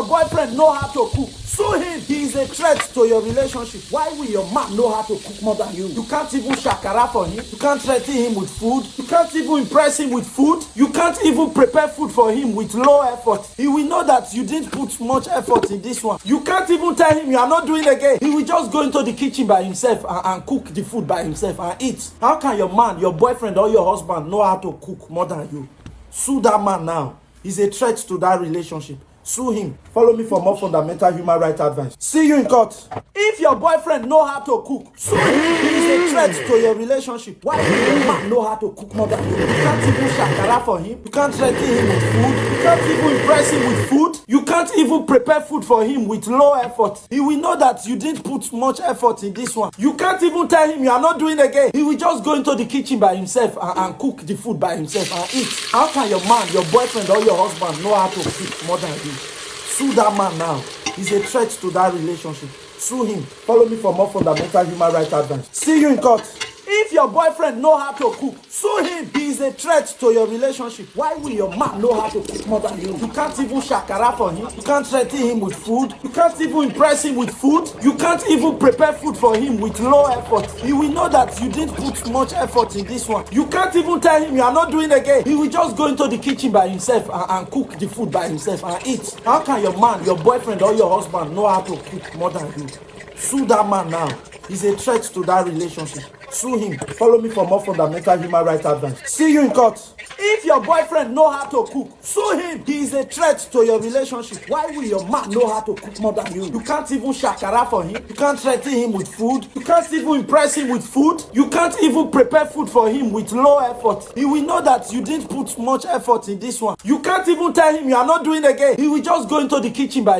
boyfriend know how to cook, sue him. He is a threat to your relationship. Why will your man know how to cook more than you? You can't even shakara for him. You can't threaten him with food. You can't even impress him with food. You can't even prepare food for him with low effort. He will know that you didn't put much effort in this one. You can't even tell him you are not doing again. He will just go into the kitchen by himself and cook the food by himself and eat. How can your man, your boyfriend or your husband know how to cook more than you? Sue that man now. He's a threat to that relationship. Sue him. Follow me for more fundamental human rights advice. See you in court. If your boyfriend know how to cook, sue him. He is a threat to your relationship. Why will your man know how to cook more than you? You can't even shakara for him. You can't threaten him with food. You can't even impress him with food. You can't even prepare food for him with low effort. He will know that you didn't put much effort in this one. You can't even tell him you are not doing again. He will just go into the kitchen by himself and cook the food by himself and eat. How can your man, your boyfriend or your husband know how to cook more than you? Sue that man now. He's a threat to that relationship. Sue him. Follow me for more fundamental human rights advice. See you in court. If your boyfriend know how to cook, sue him. He is a threat to your relationship. Why will your man know how to cook more than you? You can't even shakara for him. You can't threaten him with food. You can't even impress him with food. You can't even prepare food for him with low effort. He will know that you didn't put much effort in this one. You can't even tell him you are not doing again. He will just go into the kitchen by himself and cook the food by himself and eat. How can your man, your boyfriend or your husband know how to cook more than you? Sue that man now. He's a threat to that relationship. Sue him. Follow me for more fundamental human rights advice. See you in court. If your boyfriend know how to cook, sue him. He is a threat to your relationship. Why will your man know how to cook more than you? You can't even shakara for him. You can't threaten him with food. You can't even impress him with food. You can't even prepare food for him with low effort. He will know that you didn't put much effort in this one. You can't even tell him you are not doing again. He will just go into the kitchen by